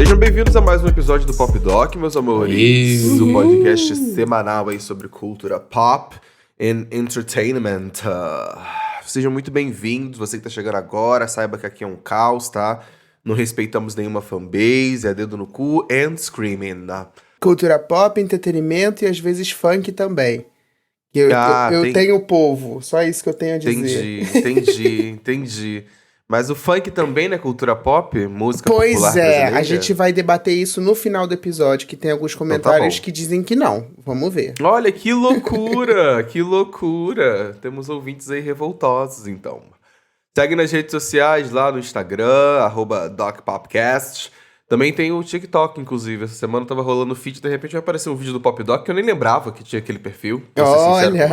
Sejam bem-vindos a mais um episódio do Pop Doc, meus amores, do podcast semanal aí sobre cultura pop and entertainment. Sejam muito bem-vindos, você que tá chegando agora, saiba que aqui é um caos, tá? Não respeitamos nenhuma fanbase, é dedo no cu and screaming. Cultura pop, entretenimento e às vezes funk também. Eu tenho povo, só isso que eu tenho a dizer. Entendi. Mas o funk também, né? Cultura pop, música popular Pois é, brasileira. a gente vai debater isso no final do episódio, que tem alguns comentários que dizem que não. Vamos ver. Olha, que loucura, que loucura. Temos ouvintes aí revoltosos, então. Segue nas redes sociais, lá no Instagram, @DocPopcast. Também tem o TikTok, inclusive. Essa semana tava rolando o feed, de repente vai aparecer um vídeo do Pop Doc, que eu nem lembrava que tinha aquele perfil. Olha,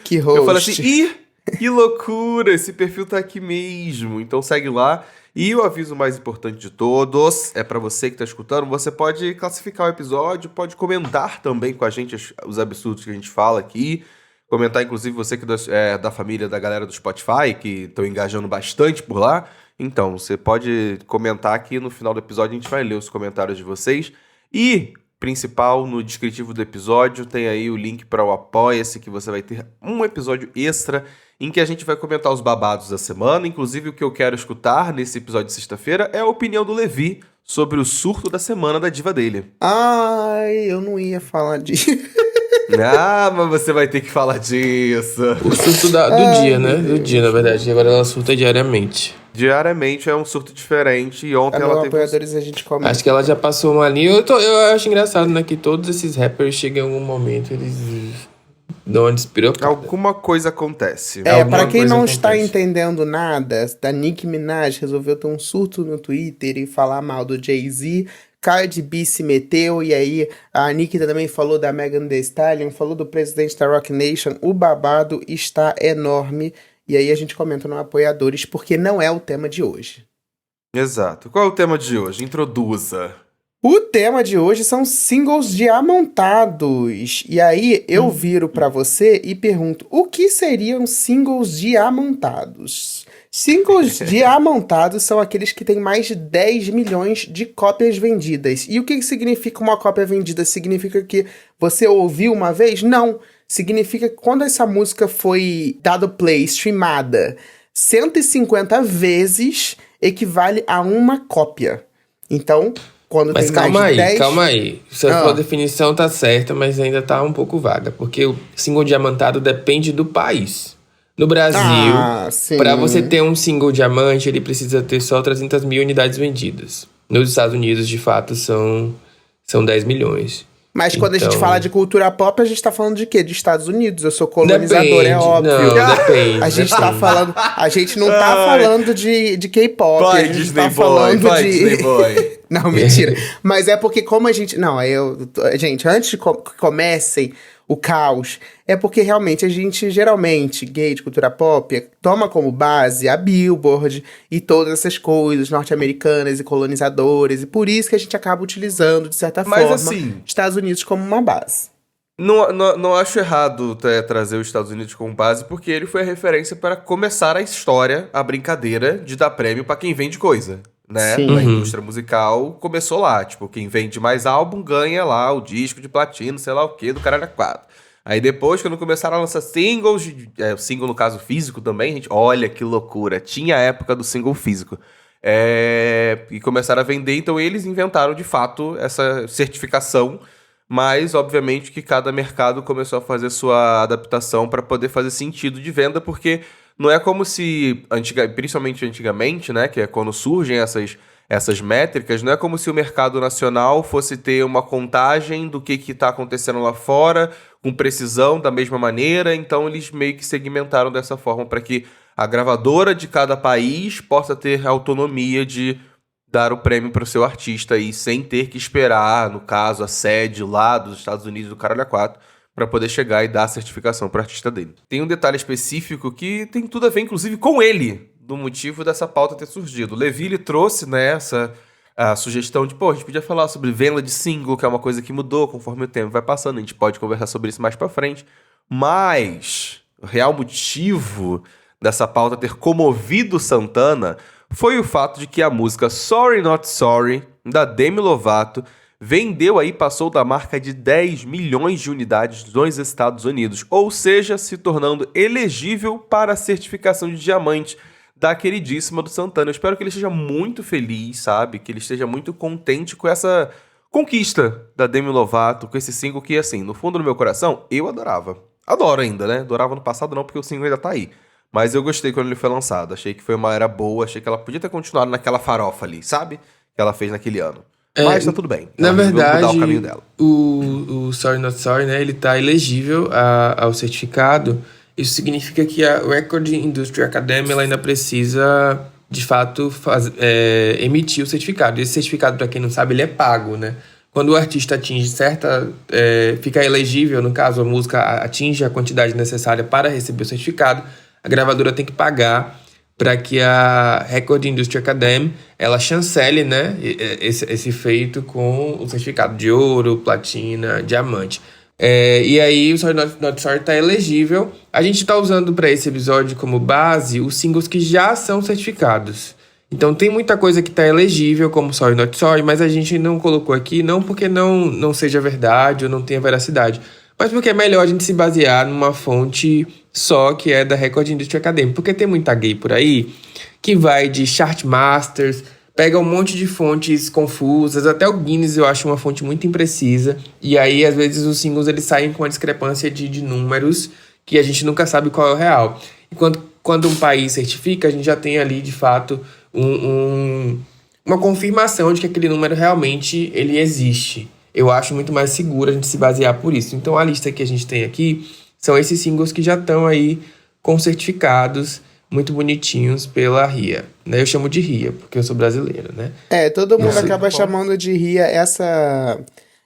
que host. Eu falei assim, que loucura, esse perfil tá aqui mesmo. Então segue lá. E o aviso mais importante de todos é pra você que tá escutando, você pode classificar o episódio, pode comentar também com a gente os absurdos que a gente fala aqui. Comentar, inclusive, você que é da família da galera do Spotify, que estão engajando bastante por lá. Então, você pode comentar aqui no final do episódio, a gente vai ler os comentários de vocês. E, principal, no descritivo do episódio, tem aí o link para o Apoia-se, que você vai ter um episódio extra em que a gente vai comentar os babados da semana. Inclusive, o que eu quero escutar nesse episódio de sexta-feira é a opinião do Levi sobre o surto da semana da diva dele. Ai, eu não ia falar disso. Mas você vai ter que falar disso. O surto do dia, né? Do dia, na verdade. Agora ela surta diariamente. Diariamente é um surto diferente. E ontem ela teve... apoiadores a gente comenta. Acho que ela já passou uma linha. Eu acho engraçado, né? Que todos esses rappers chegam em algum momento, eles dão uma despirocada. Alguma coisa acontece. Pra quem não está entendendo nada, a Nicki Minaj resolveu ter um surto no Twitter e falar mal do Jay-Z. Cardi B se meteu, e aí a Nicki também falou da Megan Thee Stallion, falou do presidente da Roc Nation. O babado está enorme. E aí a gente comenta no Apoiadores, porque não é o tema de hoje. Exato. Qual é o tema de hoje? Introduza. O tema de hoje são singles diamantados. E aí eu viro pra você e pergunto, o que seriam singles diamantados? Singles diamantados são aqueles que têm mais de 10 milhões de cópias vendidas. E o que significa uma cópia vendida? Significa que você ouviu uma vez? Não. Significa que quando essa música foi dado play, streamada, 150 vezes equivale a uma cópia. Então, quando mas tem mais de 10... calma aí. Sua definição tá certa, mas ainda tá um pouco vaga. Porque o single diamantado depende do país. No Brasil, para você ter um single diamante, ele precisa ter só 300 mil unidades vendidas. Nos Estados Unidos, de fato, são 10 milhões. Mas quando a gente fala de cultura pop, a gente tá falando de quê? De Estados Unidos. Eu sou colonizador, é óbvio. Não, depende. A gente tá falando... A gente não tá falando de K-pop. Vai, a gente Disney tá Boy, falando Disney Boy. Não, mentira. Mas é porque como a gente... Não, gente, antes de que comecem o caos, é porque realmente a gente, geralmente, gay de cultura pop, toma como base a Billboard e todas essas coisas norte-americanas e colonizadoras, e por isso que a gente acaba utilizando, de certa forma, assim, Estados Unidos como uma base. Não acho errado trazer os Estados Unidos como base, porque ele foi a referência para começar a história, a brincadeira de dar prêmio para quem vende coisa. Né? Sim. Na indústria musical começou lá, tipo, quem vende mais álbum ganha lá o disco de platino, sei lá o que, do caralho 4. Aí depois, quando começaram a lançar singles, o single no caso físico também, gente, olha que loucura, tinha a época do single físico. E começaram a vender, então eles inventaram de fato essa certificação, mas obviamente que cada mercado começou a fazer sua adaptação para poder fazer sentido de venda, porque não é como se, principalmente antigamente, né, que é quando surgem essas métricas, não é como se o mercado nacional fosse ter uma contagem do que está acontecendo lá fora, com precisão, da mesma maneira, então eles meio que segmentaram dessa forma para que a gravadora de cada país possa ter autonomia de dar o prêmio para o seu artista aí, sem ter que esperar, no caso, a sede lá dos Estados Unidos do caralho 4, para poder chegar e dar a certificação para o artista dele. Tem um detalhe específico que tem tudo a ver, inclusive, com ele, do motivo dessa pauta ter surgido. O Levi, ele trouxe, né, a sugestão de, a gente podia falar sobre venda de single, que é uma coisa que mudou conforme o tempo vai passando, a gente pode conversar sobre isso mais para frente, mas o real motivo dessa pauta ter comovido Santana foi o fato de que a música Sorry Not Sorry, da Demi Lovato, vendeu aí, passou da marca de 10 milhões de unidades nos Estados Unidos, ou seja, se tornando elegível para a certificação de diamante da queridíssima do Santana. Eu espero que ele esteja muito feliz, sabe? Que ele esteja muito contente com essa conquista da Demi Lovato, com esse single que, assim, no fundo do meu coração, eu adorava. Adoro ainda, né? Adorava no passado não, porque o single ainda tá aí. Mas eu gostei quando ele foi lançado. Achei que foi uma era boa, achei que ela podia ter continuado naquela farofa ali, sabe? Que ela fez naquele ano. Mas tá tudo bem. Na verdade, mudar o caminho dela. O Sorry Not Sorry, né, ele tá elegível ao certificado. Isso significa que a Record Industry Academy ela ainda precisa, de fato, emitir o certificado. E esse certificado, para quem não sabe, ele é pago, né? Quando o artista atinge fica elegível, no caso, a música atinge a quantidade necessária para receber o certificado, a gravadora tem que pagar para que a Record Industry Academy ela chancele, né, esse feito com o certificado de ouro, platina, diamante. E aí o Sorry Not Sorry está elegível. A gente está usando para esse episódio como base os singles que já são certificados. Então tem muita coisa que está elegível, como Sorry Not Sorry, mas a gente não colocou aqui, não porque não seja verdade ou não tenha veracidade, mas porque é melhor a gente se basear numa fonte só que é da Record Industry Academy. Porque tem muita gay por aí que vai de Chartmasters, pega um monte de fontes confusas, até o Guinness eu acho uma fonte muito imprecisa, e aí às vezes os singles eles saem com uma discrepância de números que a gente nunca sabe qual é o real. E quando um país certifica, a gente já tem ali de fato uma confirmação de que aquele número realmente ele existe. Eu acho muito mais seguro a gente se basear por isso. Então a lista que a gente tem aqui são esses singles que já estão aí com certificados muito bonitinhos pela RIA. Né? Eu chamo de RIA, porque eu sou brasileiro, né? Todo mundo acaba chamando de RIA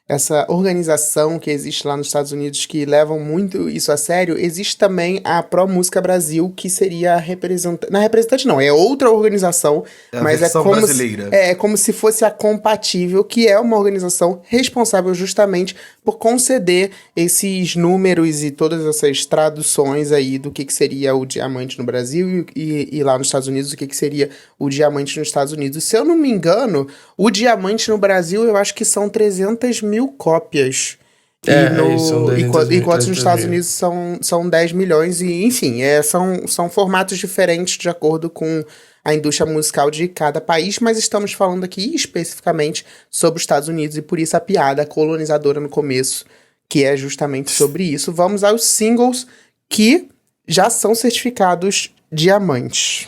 essa organização que existe lá nos Estados Unidos, que levam muito isso a sério. Existe também a Pro Música Brasil, que seria a representante... Não é representante, não. É outra organização, mas é como brasileira. É como se fosse a Compatível, que é uma organização responsável justamente por conceder esses números e todas essas traduções aí do que seria o diamante no Brasil e lá nos Estados Unidos, o que seria o diamante nos Estados Unidos. Se eu não me engano, o diamante no Brasil, eu acho que são 300 mil cópias. Enquanto nos Estados Unidos são 10 milhões. E, enfim, são formatos diferentes de acordo com a indústria musical de cada país, mas estamos falando aqui especificamente sobre os Estados Unidos, e por isso a piada colonizadora no começo, que é justamente sobre isso. Vamos aos singles que já são certificados diamantes.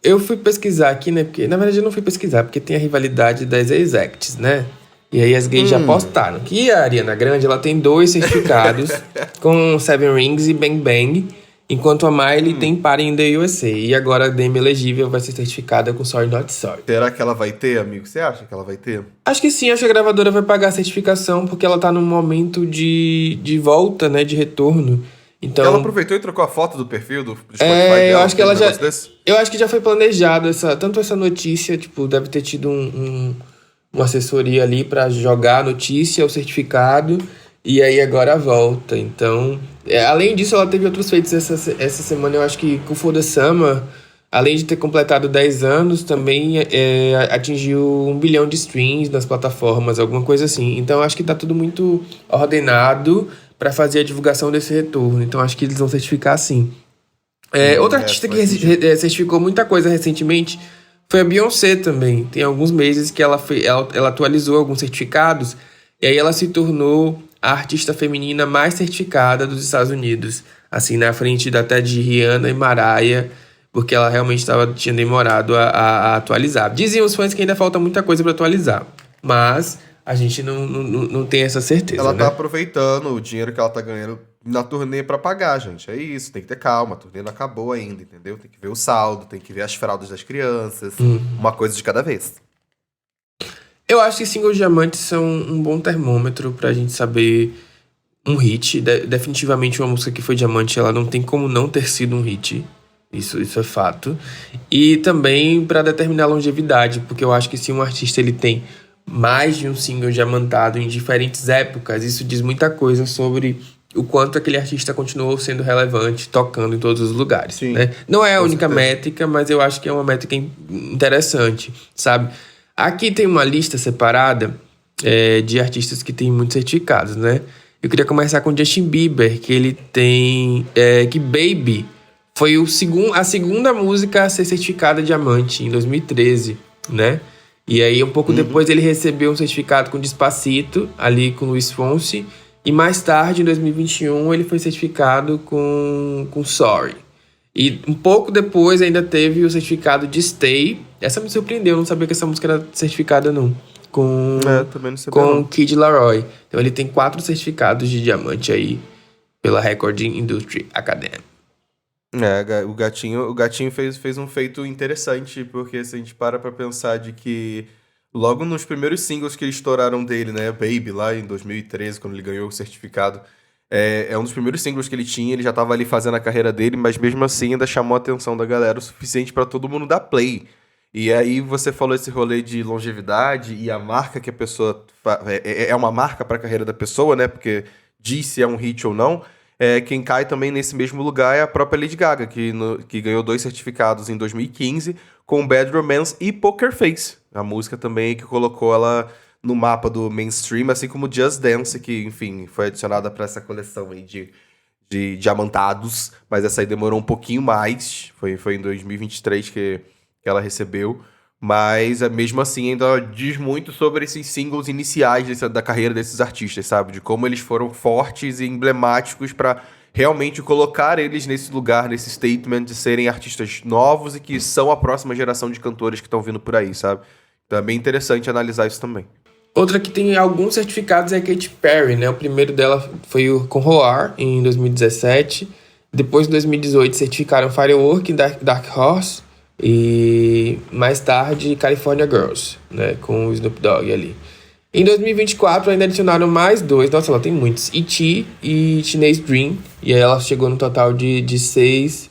Eu fui pesquisar aqui, né? Porque, na verdade, eu não fui pesquisar, porque tem a rivalidade das Exacts, né? E aí as gays já postaram que a Ariana Grande, ela tem 2 certificados com Seven Rings e Bang Bang, enquanto a Miley tem Party in the USA. E agora a Demi elegível vai ser certificada com Sorry Not Sorry. Será que ela vai ter, amigo? Você acha que ela vai ter? Acho que sim, acho que a gravadora vai pagar a certificação, porque ela tá num momento de volta, né? De retorno. Então, ela aproveitou e trocou a foto do perfil do Spotify dela. Eu acho que ela já... Eu acho que já foi planejado tanto essa notícia, tipo, deve ter tido uma assessoria ali pra jogar a notícia, o certificado, e aí agora volta. Então, além disso, ela teve outros feitos essa semana. Eu acho que com For The Summer, além de ter completado 10 anos, também atingiu 1 bilhão de streams nas plataformas, alguma coisa assim. Então, acho que tá tudo muito ordenado para fazer a divulgação desse retorno. Então, acho que eles vão certificar sim. Outra artista que certificou muita coisa recentemente foi a Beyoncé também. Tem alguns meses que ela atualizou alguns certificados, e aí ela se tornou a artista feminina mais certificada dos Estados Unidos, assim, na frente até de Rihanna e Mariah, porque ela realmente tinha demorado a atualizar. Dizem os fãs que ainda falta muita coisa para atualizar, mas a gente não tem essa certeza. Ela né? tá aproveitando o dinheiro que ela tá ganhando na turnê pra pagar, gente. É isso, tem que ter calma. A turnê não acabou ainda, entendeu? Tem que ver o saldo, tem que ver as fraldas das crianças. Uma coisa de cada vez. Eu acho que singles diamantes são um bom termômetro pra gente saber um hit. Definitivamente uma música que foi diamante, ela não tem como não ter sido um hit. Isso é fato. E também pra determinar a longevidade, porque eu acho que se um artista ele tem mais de um single diamantado em diferentes épocas, isso diz muita coisa sobre o quanto aquele artista continuou sendo relevante, tocando em todos os lugares, Sim, né? Não é a com única certeza. métrica, mas eu acho que é uma métrica interessante, sabe? Aqui tem uma lista separada de artistas que têm muitos certificados, né? Eu queria começar com Justin Bieber, que ele tem... que Baby foi a segunda música a ser certificada diamante em 2013, né? E aí, um pouco depois, ele recebeu um certificado com Despacito, ali com Luiz Fonsi. E mais tarde, em 2021, ele foi certificado com Sorry. E um pouco depois, ainda teve o certificado de Stay. Essa me surpreendeu, eu não sabia que essa música era certificada, não. Também não sabia, Com não. Kid Laroi. Então, ele tem 4 certificados de diamante aí, pela Recording Industry Academy. O gatinho fez um feito interessante, porque se a gente para pra pensar de que logo nos primeiros singles que eles estouraram dele, né, Baby, lá em 2013, quando ele ganhou o certificado, é um dos primeiros singles que ele tinha, ele já tava ali fazendo a carreira dele, mas mesmo assim ainda chamou a atenção da galera o suficiente pra todo mundo dar play. E aí você falou esse rolê de longevidade e a marca que a pessoa... É uma marca pra carreira da pessoa, né, porque diz se é um hit ou não. Quem cai também nesse mesmo lugar é a própria Lady Gaga, que ganhou 2 certificados em 2015 com Bad Romance e Poker Face. A música também que colocou ela no mapa do mainstream, assim como Just Dance, que, enfim, foi adicionada para essa coleção aí de diamantados, mas essa aí demorou um pouquinho mais. Foi em 2023 que ela recebeu. Mas, mesmo assim, ainda diz muito sobre esses singles iniciais da carreira desses artistas, sabe? De como eles foram fortes e emblemáticos para realmente colocar eles nesse lugar, nesse statement de serem artistas novos e que são a próxima geração de cantores que estão vindo por aí, sabe? Então é bem interessante analisar isso também. Outra que tem alguns certificados é a Katy Perry, né? O primeiro dela foi com Roar, em 2017. Depois, em 2018, certificaram Firework e Dark Horse. E mais tarde, California Girls, né? Com o Snoop Dogg ali. Em 2024, ainda adicionaram mais 2. Nossa, ela tem muitos. E.T. e Teenage Dream. E aí ela chegou no total de 6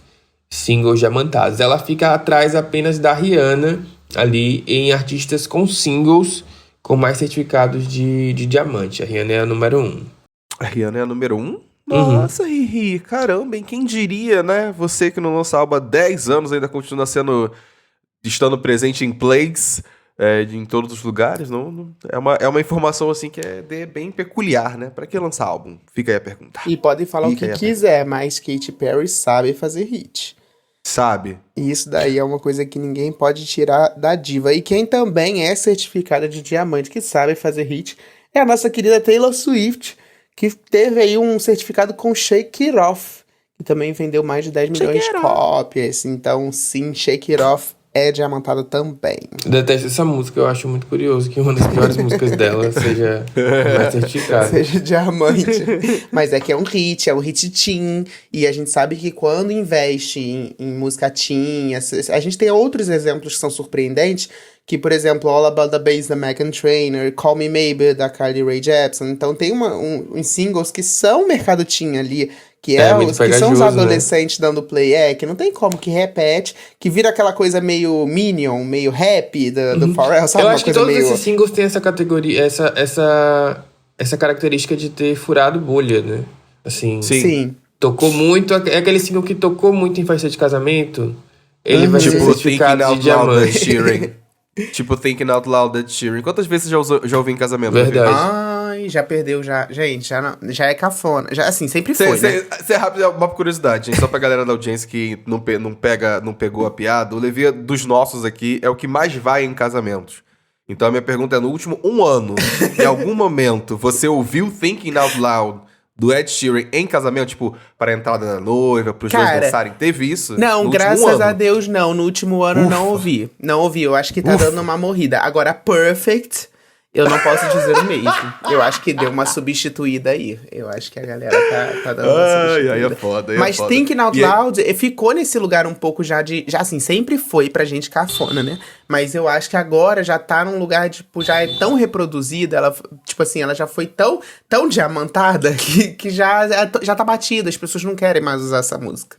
singles diamantados. Ela fica atrás apenas da Rihanna, ali em artistas com singles com mais certificados de diamante. A Rihanna é a número 1. A Rihanna é a número 1? Nossa, Riri, caramba, hein? Quem diria, né? Você que não lança álbum há 10 anos ainda continua estando presente em plays em todos os lugares. É uma informação assim que é bem peculiar, né? Pra que lançar álbum? Fica aí a pergunta. E podem falar o que quiser, mas Katy Perry sabe fazer hit. Sabe? E isso daí é uma coisa que ninguém pode tirar da diva. E quem também é certificada de diamante, que sabe fazer hit, é a nossa querida Taylor Swift, que teve aí um certificado com Shake It Off, que também vendeu mais de 10 milhões de cópias. Então, sim, Shake It Off é diamantado também. Detesto essa música, eu acho muito curioso que uma das piores músicas dela seja mais certificada. Seja diamante. Mas é que é um hit teen, e a gente sabe que quando investe em música teen, a gente tem outros exemplos que são surpreendentes, que, por exemplo, All About the Bass da Meghan Trainor, Call Me Maybe da Carly Rae Jepsen. Então tem uns singles que são mercado teen ali, que são os adolescentes, né? Dando play, que não tem como, que repete, que vira aquela coisa meio Minion, meio rap do Pharrell, sabe? Eu acho que todos esses singles têm essa categoria, essa característica de ter furado bolha, né? Assim, Sim. Tocou muito, é aquele single que tocou muito em festa de casamento, ele vai ser certificado de diamante. Tipo Thinking Out Loud, Ed Sheeran. Quantas vezes já ouvi em casamento? Verdade. Ai, já perdeu, já. Gente, já é cafona. Já, assim, sempre foi, né? Isso é rápido, uma curiosidade, gente. Só pra galera da audiência que não pegou a piada. O Levi dos nossos aqui é o que mais vai em casamentos. Então a minha pergunta é, no último 1 ano, em algum momento, você ouviu Thinking Out Loud do Ed Sheeran em casamento, tipo, para a entrada da noiva, pros dois dançarem? Teve isso? Não, graças a Deus não. No último ano não ouvi. Não ouvi, eu acho que tá dando uma morrida. Agora, Perfect, eu não posso dizer o mesmo. Eu acho que deu uma substituída aí. Eu acho que a galera tá dando uma substituída. Aí é foda, Mas Thinking Out Loud ficou nesse lugar um pouco já assim, sempre foi pra gente cafona, né? Mas eu acho que agora já tá num lugar, tipo, já é tão reproduzida, ela, tipo assim, ela já foi tão diamantada que já tá batida, as pessoas não querem mais usar essa música.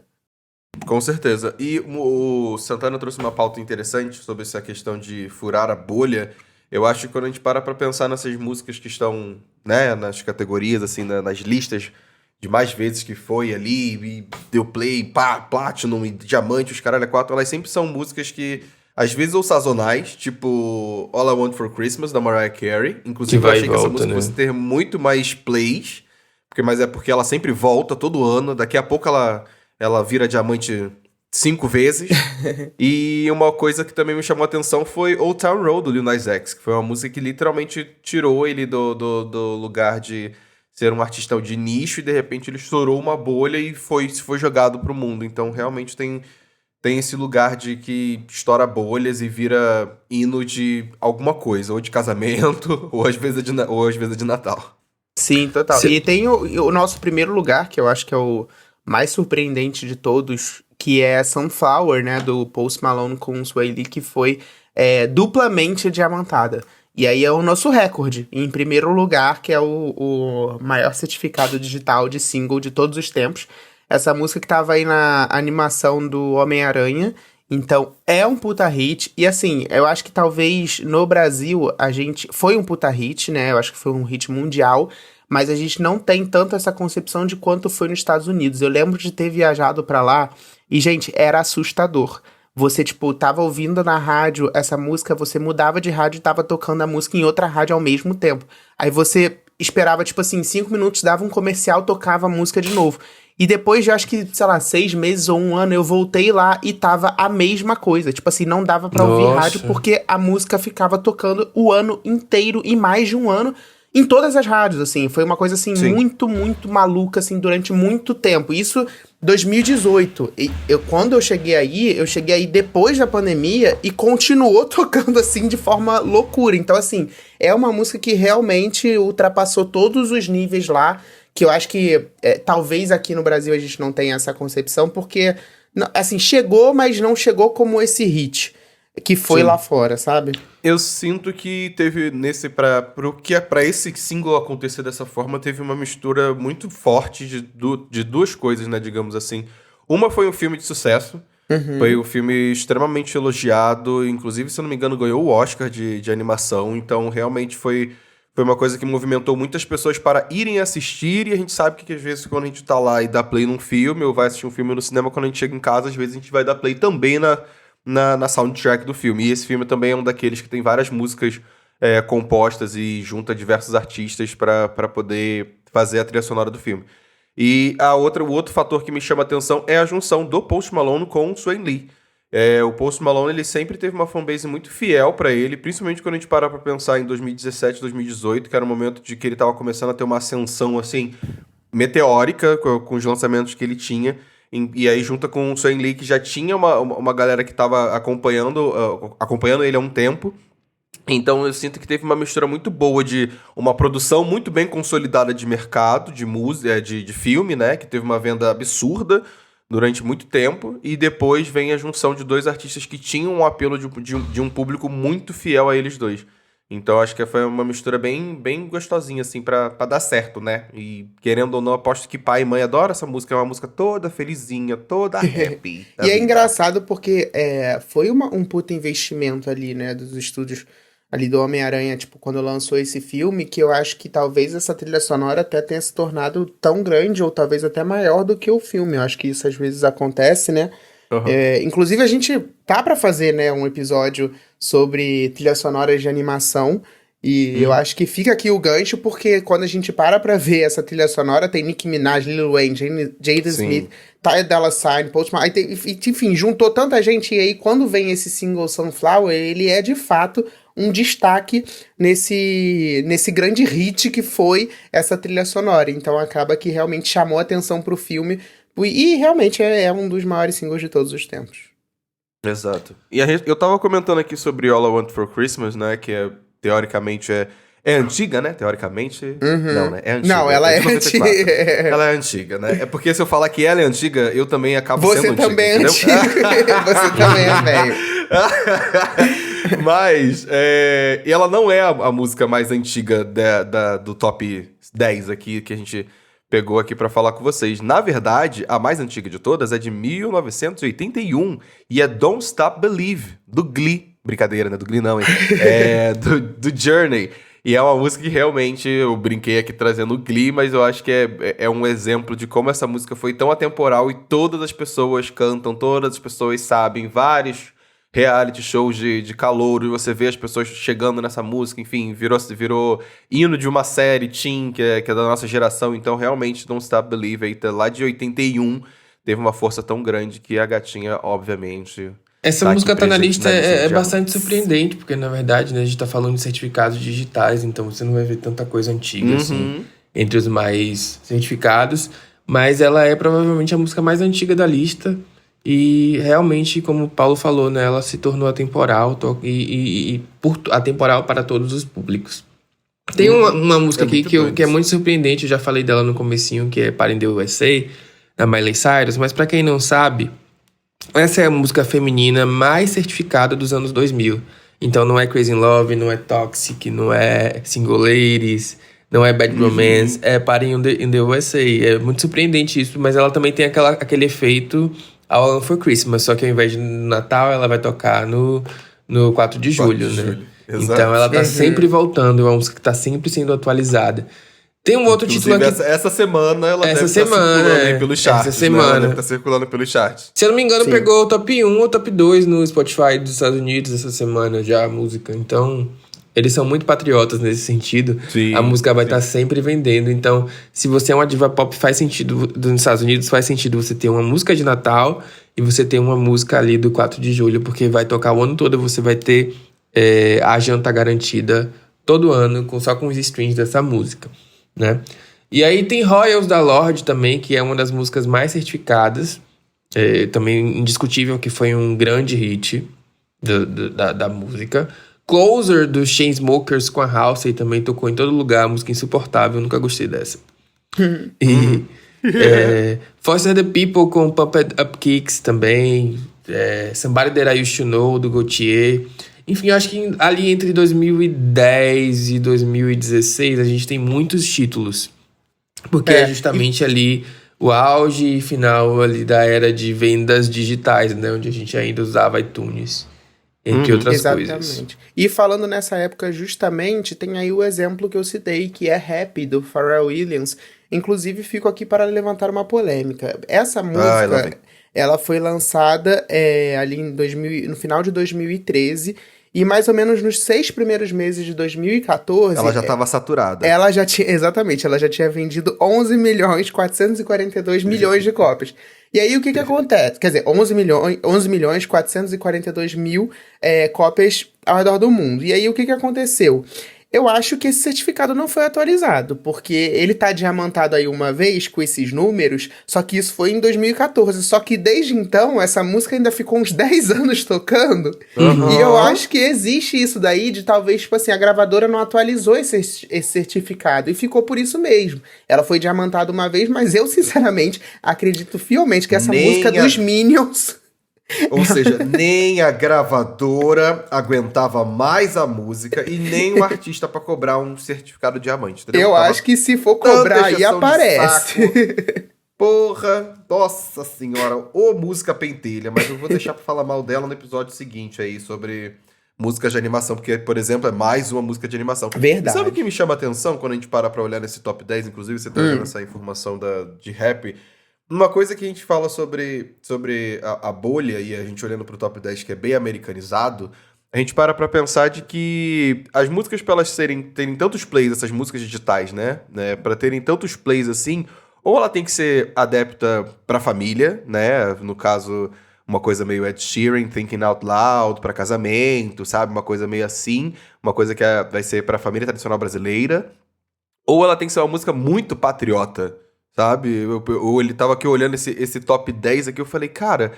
Com certeza. E o Santana trouxe uma pauta interessante sobre essa questão de furar a bolha. Eu acho que quando a gente para pra pensar nessas músicas que estão, né, nas categorias, assim, nas listas de mais vezes que foi ali, e deu play, pá, Platinum e Diamante, os caralho 4, elas sempre são músicas que, às vezes, ou sazonais, tipo All I Want For Christmas, da Mariah Carey. Inclusive, eu achei que essa música fosse ter muito mais plays, mas é porque ela sempre volta todo ano, daqui a pouco ela vira diamante 5 vezes. E uma coisa que também me chamou a atenção foi Old Town Road, do Lil Nas X, que foi uma música que literalmente tirou ele do lugar de ser um artista de nicho e de repente ele estourou uma bolha e foi jogado pro mundo. Então realmente tem esse lugar de que estoura bolhas e vira hino de alguma coisa, ou de casamento, ou às vezes é de Natal. Sim, total. Sim. E tem o nosso primeiro lugar, que eu acho que é o mais surpreendente de todos, que é Sunflower, né, do Post Malone com Swae Lee, que foi duplamente diamantada. E aí é o nosso recorde, em primeiro lugar, que é o maior certificado digital de single de todos os tempos. Essa música que tava aí na animação do Homem-Aranha, então é um puta hit. E assim, eu acho que talvez no Brasil foi um puta hit, né, eu acho que foi um hit mundial, mas a gente não tem tanto essa concepção de quanto foi nos Estados Unidos. Eu lembro de ter viajado pra lá e, gente, era assustador. Você, tava ouvindo na rádio essa música, você mudava de rádio e tava tocando a música em outra rádio ao mesmo tempo. Aí você esperava, 5 minutos, dava um comercial, tocava a música de novo. E depois de, acho que, 6 meses ou 1 ano, eu voltei lá e tava a mesma coisa. Não dava pra ouvir rádio porque a música ficava tocando o ano inteiro e mais de um ano em todas as rádios, assim. Foi uma coisa, assim, muito, muito maluca, assim, durante muito tempo. Isso 2018. E quando eu cheguei aí depois da pandemia e continuou tocando, assim, de forma loucura. Então, assim, é uma música que realmente ultrapassou todos os níveis lá, que eu acho que talvez aqui no Brasil a gente não tenha essa concepção, porque, assim, chegou, mas não chegou como esse hit que foi lá fora, sabe? Eu sinto que teve pra esse single acontecer dessa forma, teve uma mistura muito forte de duas coisas, né, digamos assim. Uma foi um filme de sucesso, foi um filme extremamente elogiado, inclusive, se eu não me engano, ganhou o Oscar de animação, então realmente foi uma coisa que movimentou muitas pessoas para irem assistir, e a gente sabe que às vezes quando a gente tá lá e dá play num filme, ou vai assistir um filme no cinema, quando a gente chega em casa, às vezes a gente vai dar play também na soundtrack do filme. E esse filme também é um daqueles que tem várias músicas compostas e junta diversos artistas para poder fazer a trilha sonora do filme. E o outro fator que me chama a atenção é a junção do Post Malone com o Swae Lee. O Post Malone, ele sempre teve uma fanbase muito fiel pra ele, principalmente quando a gente para pra pensar em 2017, 2018, que era o momento de que ele tava começando a ter uma ascensão, assim, meteórica com os lançamentos que ele tinha. E aí junta com o Swae Lee, que já tinha uma galera que tava acompanhando ele há um tempo. Então eu sinto que teve uma mistura muito boa de uma produção muito bem consolidada de mercado, de música, de filme, né? Que teve uma venda absurda durante muito tempo. E depois vem a junção de dois artistas que tinham um apelo de um público muito fiel a eles dois. Então acho que foi uma mistura bem, bem gostosinha, assim, pra dar certo, né? E querendo ou não, aposto que pai e mãe adoram essa música. É uma música toda felizinha, toda happy. E é engraçado porque foi um puta investimento ali, né? Dos estúdios ali do Homem-Aranha, quando lançou esse filme, que eu acho que talvez essa trilha sonora até tenha se tornado tão grande, ou talvez até maior do que o filme. Eu acho que isso às vezes acontece, né? Uhum. Inclusive a gente tá pra fazer, né, um episódio sobre trilhas sonoras de animação, e eu acho que fica aqui o gancho, porque quando a gente pra ver essa trilha sonora, tem Nicki Minaj, Lil Wayne, Jaden Smith, Ty Dolla $ign, Post Malone, enfim, juntou tanta gente, e aí quando vem esse single Sunflower, ele é de fato um destaque nesse grande hit que foi essa trilha sonora. Então acaba que realmente chamou atenção pro filme, e realmente é um dos maiores singles de todos os tempos. Exato. E eu tava comentando aqui sobre All I Want For Christmas, né, que teoricamente é antiga, né? Teoricamente. Não, né? É antiga. Não, ela é antiga. Ela é antiga, né? É porque se eu falar que ela é antiga, eu também acabo sendo antiga. Você também é antiga. Você também é velho. Mas ela não é a música mais antiga do top 10 aqui que a gente pegou aqui pra falar com vocês. Na verdade, a mais antiga de todas é de 1981 e é Don't Stop Believe, do Glee. Brincadeira, né? Do Glee não, hein? Do Journey. E é uma música que realmente eu brinquei aqui trazendo o Glee, mas eu acho que é um exemplo de como essa música foi tão atemporal e todas as pessoas cantam, todas as pessoas sabem, vários reality shows de calouro, e você vê as pessoas chegando nessa música, enfim, virou hino de uma série teen, que é da nossa geração, então realmente Don't Stop Believing, lá de 81, teve uma força tão grande que a gatinha, obviamente... Essa música tá na lista é bastante surpreendente, porque na verdade, né, a gente tá falando de certificados digitais, então você não vai ver tanta coisa antiga, assim, entre os mais certificados, mas ela é provavelmente a música mais antiga da lista, e realmente, como o Paulo falou, né, ela se tornou atemporal, atemporal para todos os públicos. Tem uma música aqui que é muito surpreendente, eu já falei dela no comecinho, que é Party in the USA, da Miley Cyrus, mas pra quem não sabe... Essa é a música feminina mais certificada dos anos 2000. Então não é Crazy in Love, não é Toxic, não é Single Ladies, não é Bad Romance, é Party in the USA. É muito surpreendente isso, mas ela também tem aquele efeito All for Christmas, só que ao invés de Natal, ela vai tocar no 4 de julho, né? Exato. Então ela tá sempre voltando, é uma música que tá sempre sendo atualizada. Tem um outro título aqui. Essa semana ela deve estar circulando aí pelos charts. Essa semana. Ela deve estar circulando pelos charts. Se eu não me engano, pegou o top 1 ou top 2 no Spotify dos Estados Unidos essa semana já, a música. Então, eles são muito patriotas nesse sentido. Sim, a música vai estar sempre vendendo. Então, se você é uma diva pop, faz sentido, dos Estados Unidos, faz sentido você ter uma música de Natal e você ter uma música ali do 4 de julho, porque vai tocar o ano todo, você vai ter a janta garantida todo ano, só com os streams dessa música. Né? E aí tem Royals da Lorde também, que é uma das músicas mais certificadas, também indiscutível que foi um grande hit da música. Closer dos Chainsmokers com a Halsey também tocou em todo lugar, música insuportável, nunca gostei dessa. E Foster the People com Pump It Up Kicks também, Somebody That I Used to Know do Gaultier. Enfim, eu acho que ali entre 2010 e 2016 a gente tem muitos títulos. Porque é justamente ali o auge e final ali da era de vendas digitais, né? Onde a gente ainda usava iTunes, entre outras coisas. Exatamente. E falando nessa época justamente, tem aí o exemplo que eu citei, que é Happy, do Pharrell Williams. Inclusive, fico aqui para levantar uma polêmica. Essa música, ela foi lançada ali no final de 2013... E mais ou menos nos 6 primeiros meses de 2014... Ela já estava saturada. Exatamente, ela já tinha vendido 11.442.000.000 de cópias. E aí, o que acontece? Quer dizer, 11.442.000 cópias ao redor do mundo. E aí, o que aconteceu? Eu acho que esse certificado não foi atualizado, porque ele tá diamantado aí uma vez com esses números, só que isso foi em 2014. Só que desde então, essa música ainda ficou uns 10 anos tocando. E eu acho que existe isso daí de talvez, tipo assim, a gravadora não atualizou esse certificado e ficou por isso mesmo. Ela foi diamantada uma vez, mas eu, sinceramente, acredito fielmente que essa música dos Minions... Ou seja, nem a gravadora aguentava mais a música e nem o artista pra cobrar um certificado diamante. Entendeu? Eu acho que se for cobrar aí aparece. Porra, nossa senhora, ô música pentelha, mas eu vou deixar pra falar mal dela no episódio seguinte aí, sobre músicas de animação, porque, por exemplo, é mais uma música de animação. Verdade. E sabe o que me chama a atenção quando a gente para pra olhar nesse top 10, inclusive você trazendo essa informação de rap? Uma coisa que a gente fala sobre a bolha, e a gente olhando pro top 10 que é bem americanizado, a gente para pra pensar de que as músicas, pra elas terem tantos plays, essas músicas digitais, né, pra terem tantos plays assim, ou ela tem que ser adepta pra família, né, no caso, uma coisa meio Ed Sheeran, Thinking Out Loud, pra casamento, sabe, uma coisa meio assim, uma coisa que vai ser pra família tradicional brasileira, ou ela tem que ser uma música muito patriota, sabe? Ele tava aqui olhando esse top 10 aqui, eu falei, cara,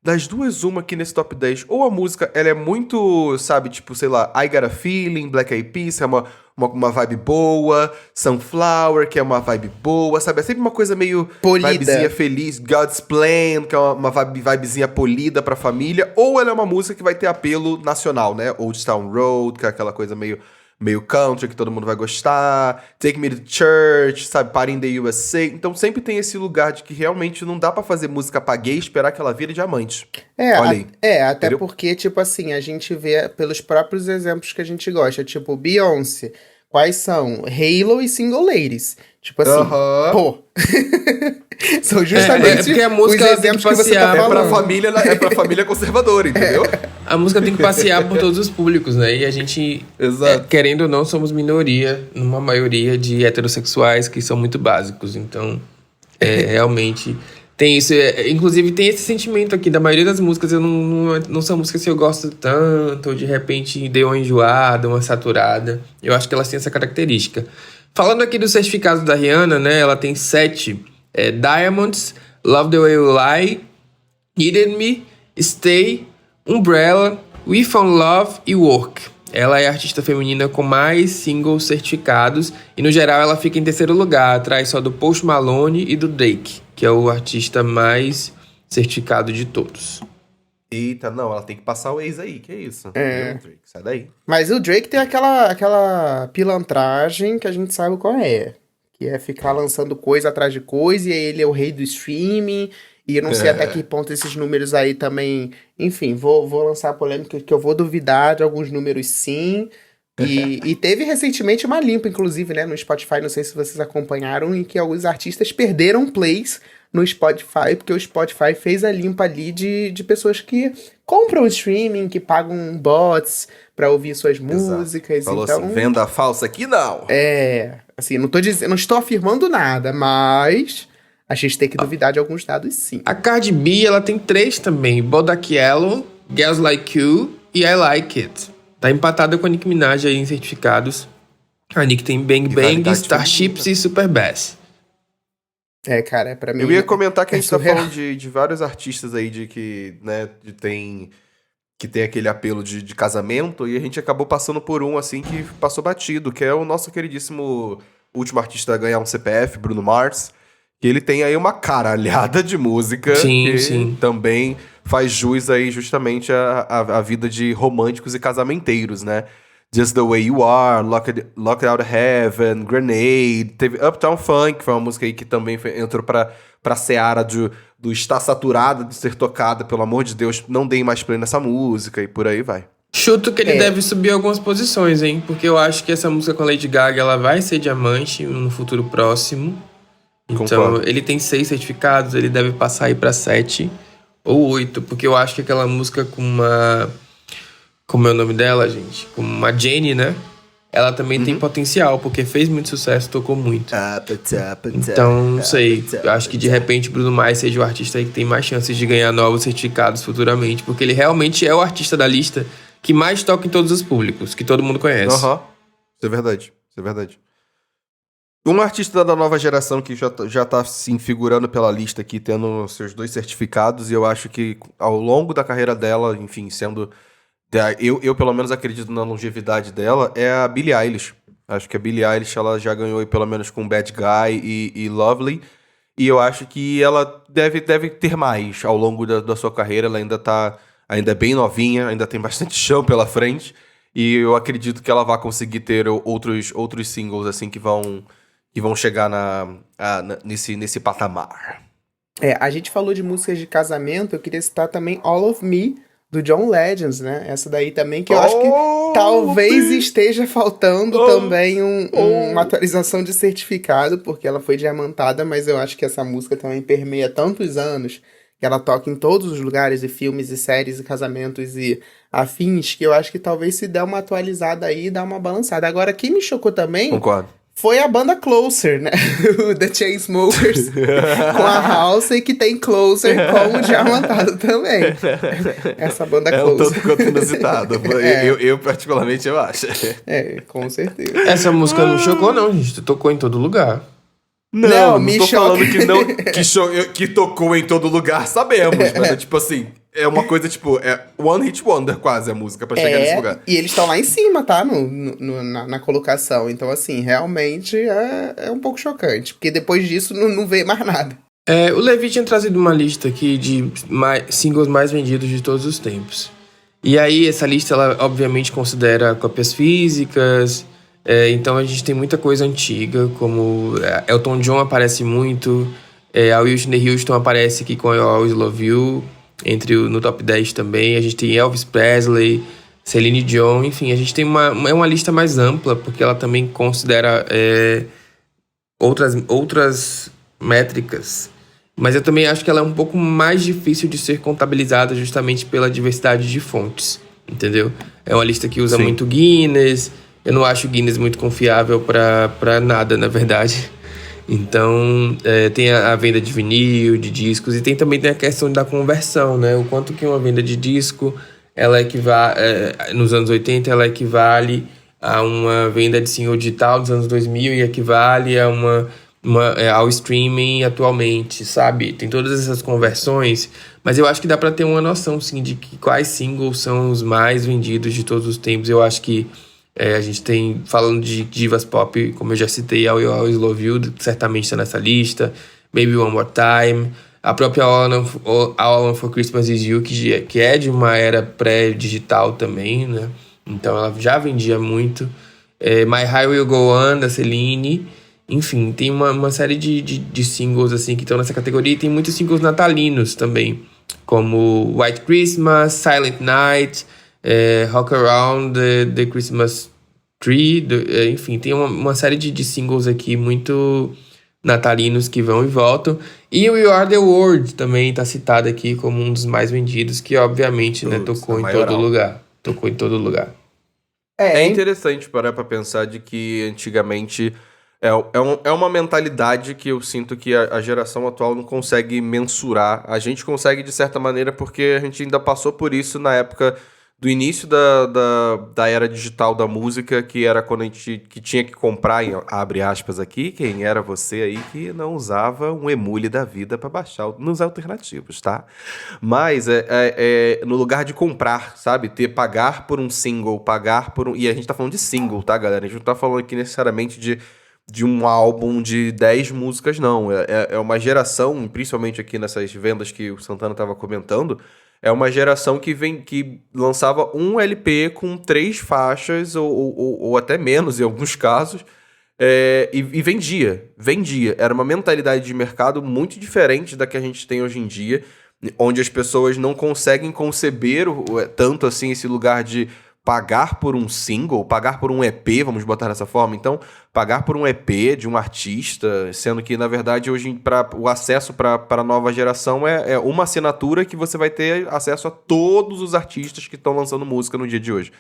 das duas, uma aqui nesse top 10, ou a música, ela é muito, sabe, tipo, sei lá, I Got a Feeling, Black Eyed Peas, que é uma vibe boa, Sunflower, que é uma vibe boa, sabe? É sempre uma coisa meio polida, vibezinha feliz, God's Plan, que é uma vibezinha polida pra família, ou ela é uma música que vai ter apelo nacional, né? Old Town Road, que é aquela coisa meio country, que todo mundo vai gostar, Take Me to Church, sabe, Party in the USA. Então sempre tem esse lugar de que realmente não dá pra fazer música pra gay e esperar que ela vire diamante. Olha aí. Até entendeu? Porque, tipo assim, a gente vê pelos próprios exemplos que a gente gosta, tipo Beyoncé, quais são Halo e Single Ladies. Tipo assim, pô. São justamente porque a música os exemplos que você tá falando. É pra família conservadora, entendeu? A música tem que passear por todos os públicos, né? E a gente, querendo ou não, somos minoria, numa maioria de heterossexuais que são muito básicos. Então, realmente tem isso. Inclusive, tem esse sentimento aqui. Da maioria das músicas, não são músicas que eu gosto tanto, ou de repente deu uma enjoada, uma saturada. Eu acho que elas têm essa característica. Falando aqui dos certificados da Rihanna, né? Ela tem 7. Diamonds, Love the Way You Lie, Needed Me, Stay, Umbrella, We Found Love e Work. Ela é a artista feminina com mais singles certificados e, no geral, ela fica em terceiro lugar, atrás só do Post Malone e do Drake, que é o artista mais certificado de todos. Eita, não, ela tem que passar o ex aí, que é isso? Drake, sai daí. Mas o Drake tem aquela pilantragem que a gente sabe qual é. Que é ficar lançando coisa atrás de coisa, e ele é o rei do streaming, e eu não sei até que ponto esses números aí também... Enfim, vou lançar a polêmica que eu vou duvidar de alguns números sim. E teve recentemente uma limpa, inclusive, né, no Spotify, não sei se vocês acompanharam, em que alguns artistas perderam plays no Spotify, porque o Spotify fez a limpa ali de pessoas que compram streaming, que pagam bots pra ouvir suas músicas. Falou então, assim, venda falsa aqui não. Assim, não estou afirmando nada, mas a gente tem que duvidar de alguns dados, sim. A Cardi B, ela tem 3 também. Bodak Yellow, Girls Like You e I Like It. Tá empatada com a Nicki Minaj aí em certificados. A Nicki tem Bang Bang, Starships e Super Bass. Cara, pra mim... Eu ia comentar que a gente tá falando de vários artistas aí que tem aquele apelo de casamento, e a gente acabou passando por um, assim, que passou batido, que é o nosso queridíssimo último artista a ganhar um CPF, Bruno Mars, que ele tem aí uma caralhada de música que também faz jus aí justamente à vida de românticos e casamenteiros, né? Just the Way You Are, Locked Out of Heaven, Grenade, teve Uptown Funk, que foi uma música aí que também entrou pra seara do estar saturada de ser tocada, pelo amor de Deus, não deem mais play nessa música, e por aí vai. Chuto que ele deve subir algumas posições, hein? Porque eu acho que essa música com a Lady Gaga, ela vai ser diamante no futuro próximo. Então, Concordo. ele tem 6 certificados, ele deve passar aí pra 7 ou 8, porque eu acho que aquela música com uma... Como é o nome dela, gente? Com uma Jenny, né? Ela também tem potencial, porque fez muito sucesso, tocou muito. Então, não sei. Eu acho que de repente Bruno Mars seja o artista aí que tem mais chances de ganhar novos certificados futuramente, porque ele realmente é o artista da lista que mais toca em todos os públicos, que todo mundo conhece. Isso é verdade. Um artista da nova geração que já tá assim, figurando pela lista aqui, tendo seus 2 certificados, e eu acho que ao longo da carreira dela, enfim, sendo... Eu pelo menos acredito na longevidade dela, é a Billie Eilish. Acho que a Billie Eilish ela já ganhou pelo menos com Bad Guy e Lovely. E eu acho que ela deve ter mais ao longo da sua carreira. Ela ainda é bem novinha, ainda tem bastante chão pela frente. E eu acredito que ela vai conseguir ter outros singles assim que vão chegar nesse patamar. A gente falou de músicas de casamento, eu queria citar também All of Me, do John Legend, né? Essa daí também, que eu acho que talvez esteja faltando também uma atualização de certificado, porque ela foi diamantada, mas eu acho que essa música também permeia tantos anos, que ela toca em todos os lugares, e filmes, e séries, e casamentos, e afins, que eu acho que talvez se der uma atualizada aí, dá uma balançada. Agora, quem me chocou também... Concordo. Foi a banda Closer, né? The Chainsmokers com a Halsey, que tem Closer como diamantado também. Essa banda Closer. É um tanto quanto inusitado. Eu particularmente, eu acho. Com certeza. Essa música não chocou, não, gente. Tocou em todo lugar. Não me tô falando que tocou em todo lugar, sabemos. Mas é tipo assim... É uma coisa, tipo, One Hit Wonder quase a música pra chegar nesse lugar. E eles estão lá em cima, tá? Na colocação. Então, assim, realmente é um pouco chocante. Porque depois disso não vê mais nada. O Levi tinha trazido uma lista aqui de singles mais vendidos de todos os tempos. E aí, essa lista, ela obviamente considera cópias físicas. Então, a gente tem muita coisa antiga, como Elton John aparece muito. A Whitney Houston aparece aqui com I Always Love You. No top 10 também. A gente tem Elvis Presley, Celine Dion, enfim, a gente tem uma lista mais ampla, porque ela também considera outras métricas. Mas eu também acho que ela é um pouco mais difícil de ser contabilizada justamente pela diversidade de fontes, entendeu? É uma lista que usa muito Guinness. Eu não acho o Guinness muito confiável para nada, na verdade. Então, tem a venda de vinil, de discos, e também tem a questão da conversão, né? O quanto que uma venda de disco, ela nos anos 80, ela equivale a uma venda de single digital dos anos 2000 e equivale a ao streaming atualmente, sabe? Tem todas essas conversões, mas eu acho que dá pra ter uma noção, sim, de quais singles são os mais vendidos de todos os tempos. Eu acho que a gente tem, falando de divas pop, como eu já citei, a We Always Love You, certamente está nessa lista, Baby One More Time, a própria All I Want For Christmas Is You, que é de uma era pré-digital também, né? Então ela já vendia muito. My Heart Will Go On, da Celine. Enfim, tem uma série de singles assim, que estão nessa categoria, e tem muitos singles natalinos também, como White Christmas, Silent Night, Rock Around the Christmas Tree, enfim, tem uma série de singles aqui muito natalinos que vão e voltam. E We Are The World também está citado aqui como um dos mais vendidos, que obviamente tocou em todo lugar. Tocou em todo lugar. É interessante parar para pensar de que antigamente é uma mentalidade que eu sinto que a geração atual não consegue mensurar. A gente consegue de certa maneira porque a gente ainda passou por isso na época do início da era digital da música, que era quando a gente tinha que comprar, abre aspas aqui, quem era você aí que não usava um emule da vida para baixar nos alternativos, tá? Mas no lugar de comprar, sabe? Pagar por um single, pagar por um... E a gente tá falando de single, tá, galera? A gente não tá falando aqui necessariamente de um álbum de 10 músicas, não. É uma geração, principalmente aqui nessas vendas que o Santana tava comentando, é uma geração que lançava um LP com 3 faixas, ou até menos em alguns casos, e vendia. Era uma mentalidade de mercado muito diferente da que a gente tem hoje em dia, onde as pessoas não conseguem conceber tanto assim esse lugar de pagar por um single, pagar por um EP, vamos botar dessa forma. Então, pagar por um EP de um artista, sendo que, na verdade, hoje o acesso para a nova geração é uma assinatura que você vai ter acesso a todos os artistas que estão lançando música no dia de hoje.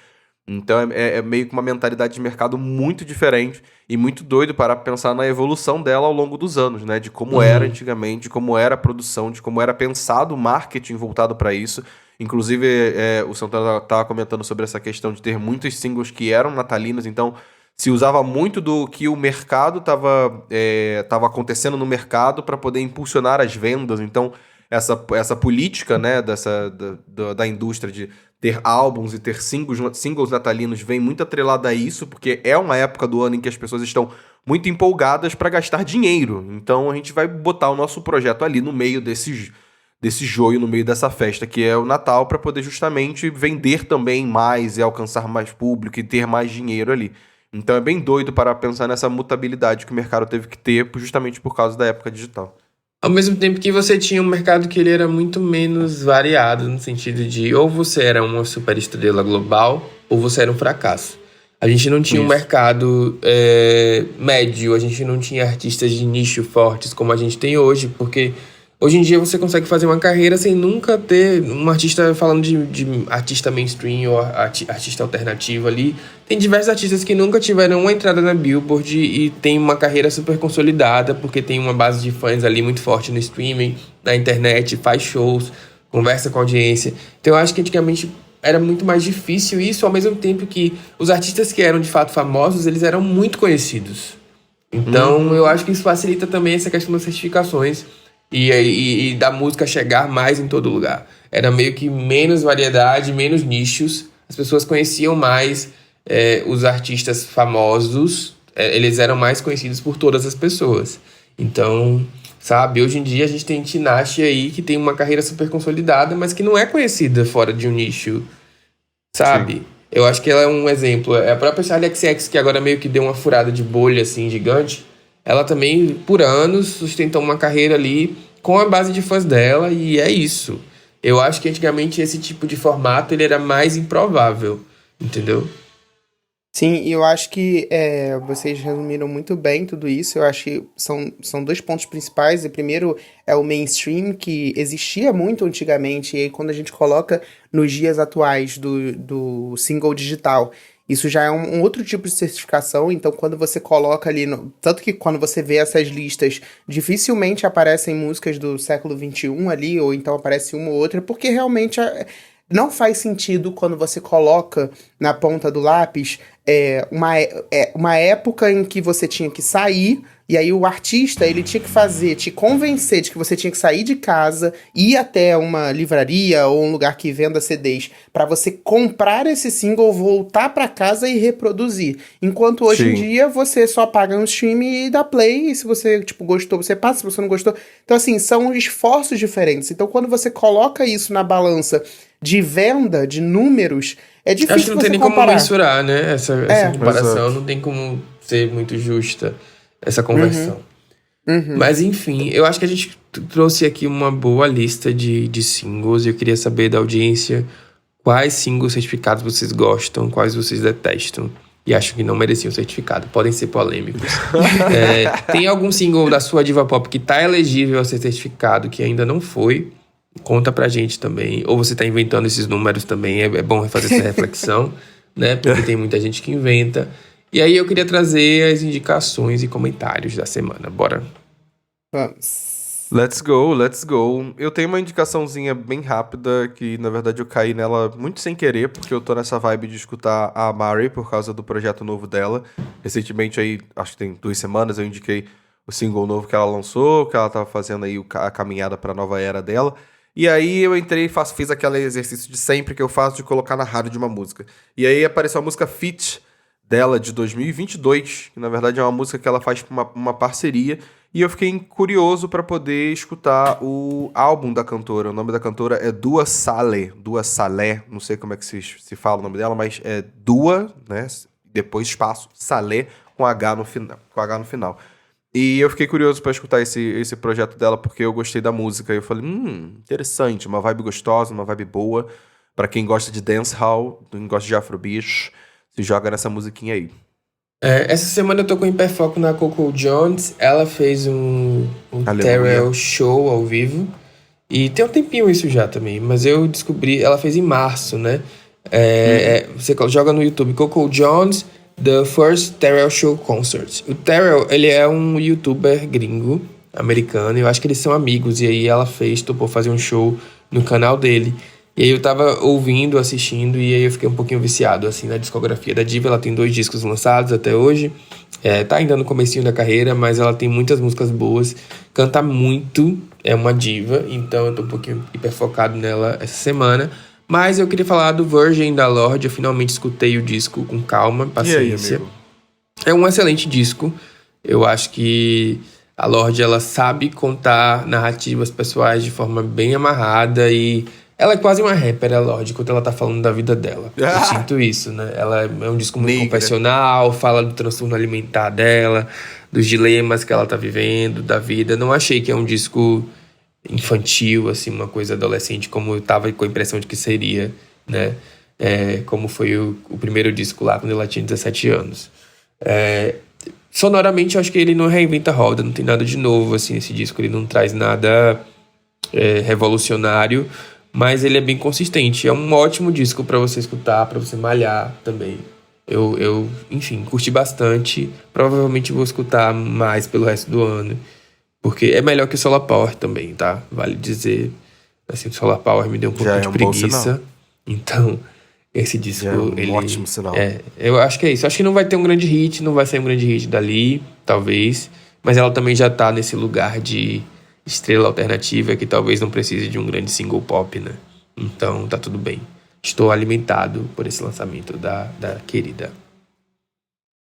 Então, é meio que uma mentalidade de mercado muito diferente e muito doido para pensar na evolução dela ao longo dos anos, né? De como era antigamente, de como era a produção, de como era pensado o marketing voltado para isso. Inclusive, o Santana estava comentando sobre essa questão de ter muitos singles que eram natalinos, então se usava muito do que o mercado estava acontecendo no mercado para poder impulsionar as vendas. Então, essa política, né, da indústria de ter álbuns e ter singles natalinos vem muito atrelada a isso, porque é uma época do ano em que as pessoas estão muito empolgadas para gastar dinheiro. Então, a gente vai botar o nosso projeto ali no meio desse joio, no meio dessa festa, que é o Natal, para poder justamente vender também mais e alcançar mais público e ter mais dinheiro ali. Então é bem doido para pensar nessa mutabilidade que o mercado teve que ter justamente por causa da época digital. Ao mesmo tempo que você tinha um mercado que ele era muito menos variado, no sentido de ou você era uma superestrela global ou você era um fracasso. A gente não tinha um mercado médio, a gente não tinha artistas de nicho fortes como a gente tem hoje, porque hoje em dia você consegue fazer uma carreira sem nunca ter um artista, falando de artista mainstream ou artista alternativo ali. Tem diversos artistas que nunca tiveram uma entrada na Billboard e tem uma carreira super consolidada, porque tem uma base de fãs ali muito forte no streaming, na internet, faz shows, conversa com a audiência. Então eu acho que antigamente era muito mais difícil isso, ao mesmo tempo que os artistas que eram de fato famosos, eles eram muito conhecidos. Então eu acho que isso facilita também essa questão das certificações e da música chegar mais em todo lugar. Era meio que menos variedade, menos nichos, as pessoas conheciam mais os artistas famosos, eles eram mais conhecidos por todas as pessoas. Então, sabe, hoje em dia a gente tem Tinashe aí, que tem uma carreira super consolidada, mas que não é conhecida fora de um nicho, sabe? Sim. Eu acho que ela é um exemplo. A própria Charli XCX, que agora meio que deu uma furada de bolha, assim, gigante, ela também, por anos, sustentou uma carreira ali com a base de fãs dela, e é isso. Eu acho que antigamente esse tipo de formato ele era mais improvável. entendeu? Sim, e eu acho que vocês resumiram muito bem tudo isso. Eu acho que são dois pontos principais. O primeiro é o mainstream, que existia muito antigamente, e aí quando a gente coloca nos dias atuais do single digital, isso já é um outro tipo de certificação. Então, quando você coloca ali, tanto que quando você vê essas listas, dificilmente aparecem músicas do século XXI ali, ou então aparece uma ou outra, porque realmente não faz sentido quando você coloca na ponta do lápis uma época em que você tinha que sair, e aí o artista ele tinha que te convencer de que você tinha que sair de casa, ir até uma livraria ou um lugar que venda CDs, para você comprar esse single, voltar para casa e reproduzir. Enquanto hoje em dia você só paga um stream e dá play, e se você gostou, você passa, se você não gostou. Então assim, são esforços diferentes. Então quando você coloca isso na balança de venda, de números, é difícil acho que não tem nem comparar. como mensurar, né? Essa comparação não tem como ser muito justa, essa conversão. Mas enfim, eu acho que a gente trouxe aqui uma boa lista de singles. E eu queria saber da audiência quais singles certificados vocês gostam, quais vocês detestam e acham que não mereciam certificado. Podem ser polêmicos. Tem algum single da sua diva pop que tá elegível a ser certificado que ainda não foi? Conta pra gente também. Ou você tá inventando esses números também. É bom fazer essa reflexão, né? Porque tem muita gente que inventa. E aí eu queria trazer as indicações e comentários da semana. Bora. Vamos. Let's go. Eu tenho uma indicaçãozinha bem rápida, que na verdade eu caí nela muito sem querer, porque eu tô nessa vibe de escutar a Mari por causa do projeto novo dela. Recentemente aí, acho que tem 2 semanas, eu indiquei o single novo que ela lançou, que ela tava fazendo aí a caminhada pra nova era dela. E aí eu entrei e fiz aquele exercício de sempre que eu faço de colocar na rádio de uma música. E aí apareceu a música Fit dela de 2022, que na verdade é uma música que ela faz com uma parceria. E eu fiquei curioso para poder escutar o álbum da cantora. O nome da cantora é Dua Saleh, não sei como é que se fala o nome dela, mas é Dua, né? Depois espaço, Saleh com H no final. E eu fiquei curioso pra escutar esse projeto dela, porque eu gostei da música. E eu falei, interessante, uma vibe gostosa, uma vibe boa. Pra quem gosta de dancehall, quem gosta de afrobeat, se joga nessa musiquinha aí. Essa semana eu tô com hiperfoco na Coco Jones. Ela fez um Terrell Show ao vivo. E tem um tempinho isso já também, mas eu descobri... Ela fez em março, né? Você joga no YouTube Coco Jones... The First Terrell Show Concert. O Terrell, ele é um youtuber gringo, americano, e eu acho que eles são amigos, e aí ela topou fazer um show no canal dele. E aí eu tava ouvindo, assistindo, e aí eu fiquei um pouquinho viciado, assim, na discografia da diva. Ela tem 2 discos lançados até hoje, tá ainda no comecinho da carreira, mas ela tem muitas músicas boas, canta muito, é uma diva, então eu tô um pouquinho hiperfocado nela essa semana. Mas eu queria falar do Virgin da Lorde. Eu finalmente escutei o disco com calma, paciência. E aí, amigo? É um excelente disco. Eu acho que a Lorde, ela sabe contar narrativas pessoais de forma bem amarrada. E ela é quase uma rapper, a Lorde, quando ela tá falando da vida dela. Eu sinto isso, né? Ela é um disco muito confessional, fala do transtorno alimentar dela, dos dilemas que ela tá vivendo, da vida. Não achei que é um disco infantil, assim, uma coisa adolescente, como eu tava com a impressão de que seria, né? Como foi o primeiro disco lá, quando ela tinha 17 anos. Sonoramente, eu acho que ele não reinventa a roda, não tem nada de novo, assim, esse disco. Ele não traz nada revolucionário, mas ele é bem consistente. É um ótimo disco pra você escutar, pra você malhar também. Eu, enfim, curti bastante. Provavelmente vou escutar mais pelo resto do ano. Porque é melhor que o Solar Power também, tá? Vale dizer. Assim, o Solar Power me deu um pouco de preguiça. Então, esse disco... É um ótimo sinal. Eu acho que é isso. Acho que não vai ter um grande hit, não vai sair um grande hit dali, talvez. Mas ela também já tá nesse lugar de estrela alternativa que talvez não precise de um grande single pop, né? Então, tá tudo bem. Estou alimentado por esse lançamento da querida.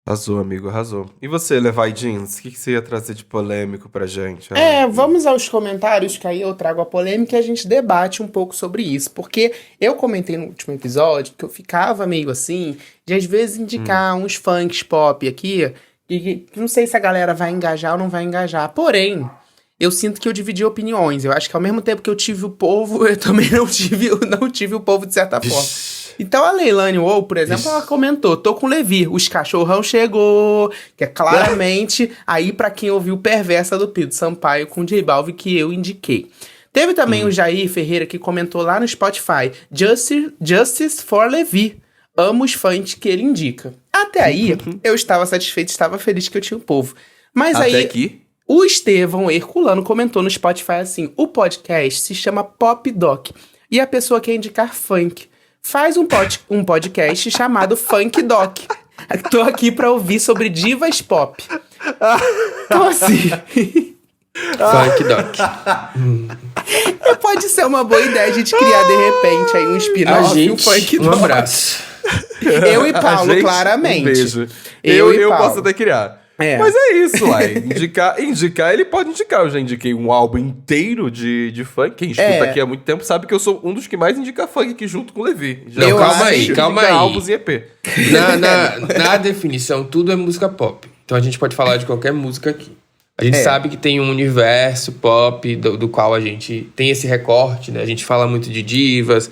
Arrasou, amigo, arrasou. E você, Levi Jeans, o que você ia trazer de polêmico pra gente? Vamos aos comentários, que aí eu trago a polêmica e a gente debate um pouco sobre isso. Porque eu comentei no último episódio que eu ficava meio assim, de às vezes indicar uns funks pop aqui, e não sei se a galera vai engajar ou não vai engajar. Porém, eu sinto que eu dividi opiniões. Eu acho que ao mesmo tempo que eu tive o povo, eu também não tive o povo de certa forma. Então a Leilani Ou, por exemplo, ela comentou, tô com o Levi, os cachorrão chegou, que é claramente aí pra quem ouviu Perversa do Pedro Sampaio com J Balvin que eu indiquei. Teve também o Jair Ferreira que comentou lá no Spotify, Justice for Levi, amo os fãs que ele indica. Até aí, eu estava satisfeito, estava feliz que eu tinha o povo. Mas Até aí, aqui? o Estevão Herculano comentou no Spotify assim, o podcast se chama Pop Doc, e a pessoa quer indicar funk. Faz um podcast chamado Funk Doc. Tô aqui pra ouvir sobre divas pop. Então assim... Funk Doc. Pode ser uma boa ideia a gente criar de repente aí um spin-off e um Funk Doc. abraço. Eu e Paulo, claramente. Um beijo. Eu Eu Paulo. posso até criar. É. Mas é isso, Lai. Indicar, ele pode indicar. Eu já indiquei um álbum inteiro de funk. Quem escuta aqui há muito tempo sabe que eu sou um dos que mais indica funk aqui junto com o Levi. Já Não, calma aí. Álbuns e EP. Na definição, tudo é música pop. Então a gente pode falar de qualquer música aqui. A gente sabe que tem um universo pop do qual a gente tem esse recorte, né? A gente fala muito de divas,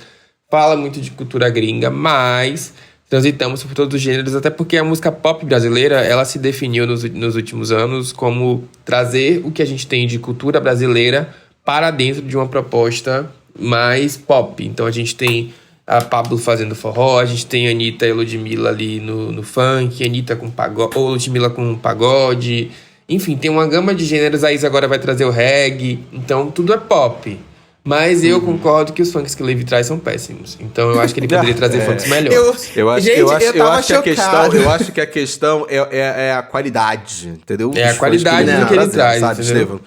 fala muito de cultura gringa, mas transitamos por todos os gêneros, até porque a música pop brasileira, ela se definiu nos últimos anos como trazer o que a gente tem de cultura brasileira para dentro de uma proposta mais pop. Então a gente tem a Pablo fazendo forró, a gente tem a Anitta e a Ludmilla ali no funk, a Anitta com pagode, ou Ludmilla com pagode. Enfim, tem uma gama de gêneros, a Isa agora vai trazer o reggae, então tudo é pop. Mas eu concordo que os funks que o Levi traz são péssimos. Então eu acho que ele poderia trazer funks melhores. Eu acho que a questão é a qualidade, entendeu? É a qualidade do que ele traz, sabe, entendeu? Estevão?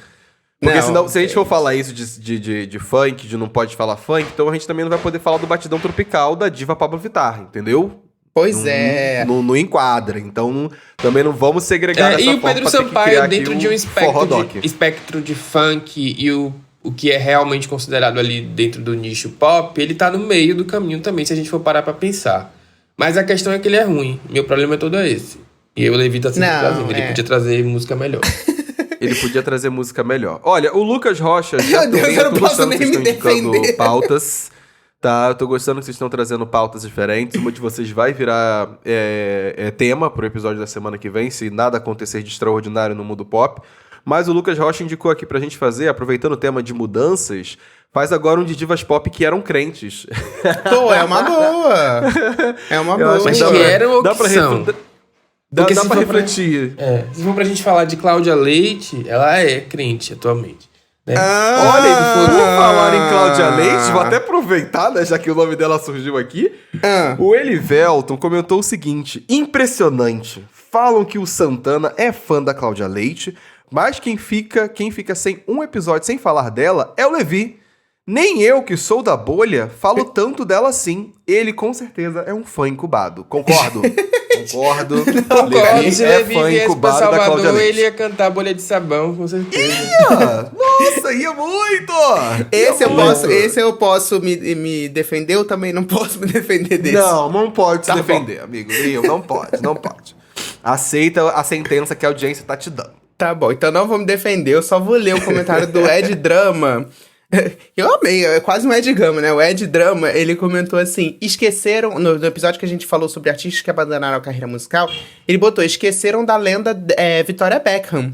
Porque senão, se a gente for falar isso de funk, de não pode falar funk, então a gente também não vai poder falar do batidão tropical da diva Pablo Vittar, entendeu? Pois é. Não enquadra. Então, também não vamos segregar dessa forma. E o Pedro Sampaio, dentro de um espectro de funk e o que é realmente considerado ali dentro do nicho pop, ele tá no meio do caminho também, se a gente for parar pra pensar. Mas a questão é que ele é ruim. Meu problema é todo esse. E o Levi tá sempre trazendo. Ele podia trazer música melhor. Ele podia trazer música melhor. Olha, o Lucas Rocha já Meu Deus, eu não posso nem me defender. Pautas. Tá, eu tô gostando que vocês estão trazendo pautas diferentes. Uma de vocês vai virar tema pro episódio da semana que vem, se nada acontecer de extraordinário no mundo pop. Mas o Lucas Rocha indicou aqui pra gente fazer, aproveitando o tema de mudanças, faz agora um de divas pop que eram crentes. Pô, é uma boa. É uma boa. Mas que eram ou dá que são? Dá pra refletir. Se for pra gente falar de Cláudia Leite, ela é crente atualmente. Né? Olha, por falar em Cláudia Leite, vou até aproveitar, né, já que o nome dela surgiu aqui. O Elivelton comentou o seguinte: impressionante. Falam que o Santana é fã da Cláudia Leite, mas quem fica sem um episódio sem falar dela é o Levi. Nem eu, que sou da bolha, falo tanto dela assim. Ele, com certeza, é um fã incubado. Concordo. Concordo. Levi se Levi fã viesse pra incubado da Cláudia Salvador, Leite. ele ia cantar Bolha de Sabão, com certeza. Nossa, ia muito! Esse eu posso me defender, eu também não posso me defender desse. Não pode se defender, amigo. Não pode. Aceita a sentença que a audiência tá te dando. Tá bom, então não vou me defender, eu só vou ler o comentário do Ed Drama. Eu amei, é quase um Ed Gama, né? O Ed Drama, ele comentou assim, esqueceram, no episódio que a gente falou sobre artistas que abandonaram a carreira musical, ele botou, esqueceram da lenda Victoria Beckham.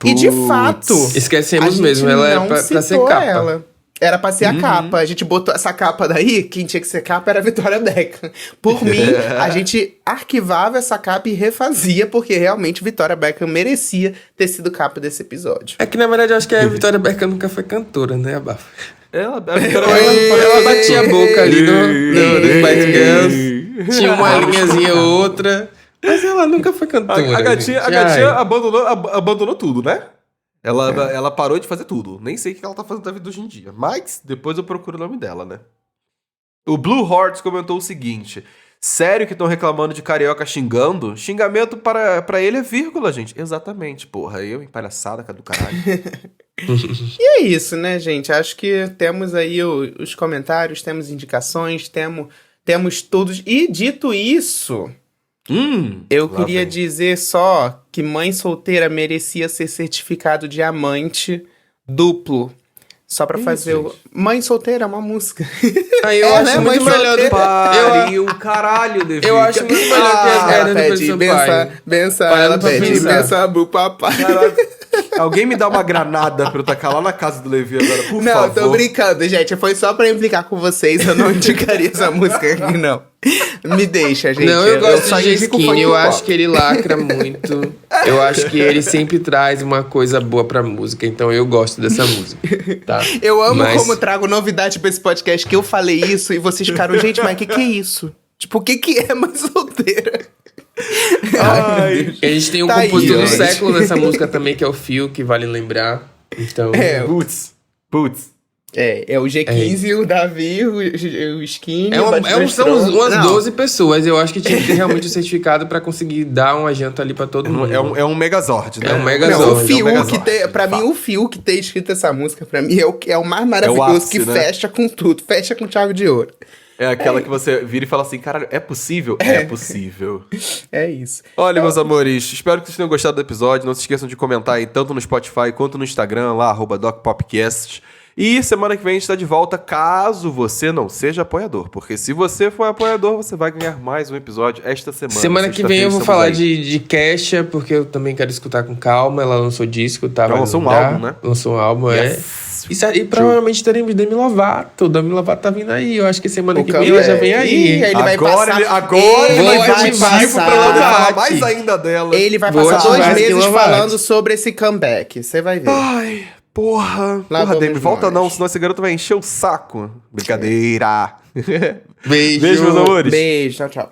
E de fato... Esquecemos mesmo, ela é pra ser capa. Ela. Era pra ser a capa. A gente botou essa capa daí, quem tinha que ser capa era a Victoria Beckham. Por mim, a gente arquivava essa capa e refazia, porque realmente Victoria Beckham merecia ter sido capa desse episódio. É que, na verdade, eu acho que a Victoria Beckham nunca foi cantora, né, Abafa? Ela batia a boca ali no Spice Girls. Tinha uma linhazinha ou outra. Mas ela nunca foi cantora. A gatinha abandonou tudo, né? Ela parou de fazer tudo. Nem sei o que ela tá fazendo da vida hoje em dia. Mas depois eu procuro o nome dela, né? O Blue Hordes comentou o seguinte: sério que estão reclamando de carioca xingando? Xingamento para ele é vírgula, gente. Exatamente, porra. Eu, em palhaçada do caralho. E é isso, né, gente? Acho que temos aí os comentários, temos indicações, temos todos. E dito isso... eu queria dizer só que mãe solteira merecia ser certificado diamante duplo. Só pra fazer o... Mãe Solteira é uma música. Aí eu acho muito melhor do Pariu, caralho, Devi. Eu acho muito melhor que as Era do Pedro Sampaio. Benção, ela pede benção pro papai. Caralho. Alguém me dá uma granada pra eu tacar lá na casa do Levi agora, por favor. Não, tô brincando, gente. Foi só pra implicar com vocês. Eu não indicaria essa música aqui, não. Me deixa, gente. Não, eu gosto de Skinny. Eu acho que ele lacra muito. Eu acho que ele sempre traz uma coisa boa pra música. Então eu gosto dessa música. Tá? Eu amo como trago novidade pra esse podcast, que eu falei isso e vocês ficaram, gente, mas o que é isso? Tipo, o que é Mãe Solteira? Ai, a gente tem um compositor do século nessa música também, que é o Phil, que vale lembrar. Então... Putz. É o G15, o Davi, o Skinny... São umas 12 pessoas. Eu acho que tinha que ter realmente o certificado pra conseguir dar uma janta ali pra todo mundo. É um Megazord, né? É um Megazord. Não, o Fiuk pra mim, o Fiuk ter escrito essa música, pra mim, é o mais maravilhoso, ápice, que fecha com tudo. Fecha com chave de ouro. É aquela que você vira e fala assim, caralho, é possível? É possível. É isso. Olha, meus amores, espero que vocês tenham gostado do episódio. Não se esqueçam de comentar aí, tanto no Spotify quanto no Instagram, lá, @DocPopcast. E semana que vem a gente tá de volta, caso você não seja apoiador. Porque se você for apoiador, você vai ganhar mais um episódio esta semana. Semana que vem eu vou falar de Kesha, porque eu também quero escutar com calma. Ela lançou disco, tá? Ela lançou um álbum, né? Lançou um álbum, E provavelmente teremos Demi Lovato. Demi Lovato tá vindo aí. Eu acho que semana que vem ela já vem aí. Ele vai passar... Ele vai passar... pra poder falar mais ainda dela. Ele vai passar 2 meses falando sobre esse comeback. Você vai ver. Ai... Porra, Demi, volta não, senão esse garoto vai encher o saco. Brincadeira. Beijo. Beijo, meus amores. Beijo, tchau.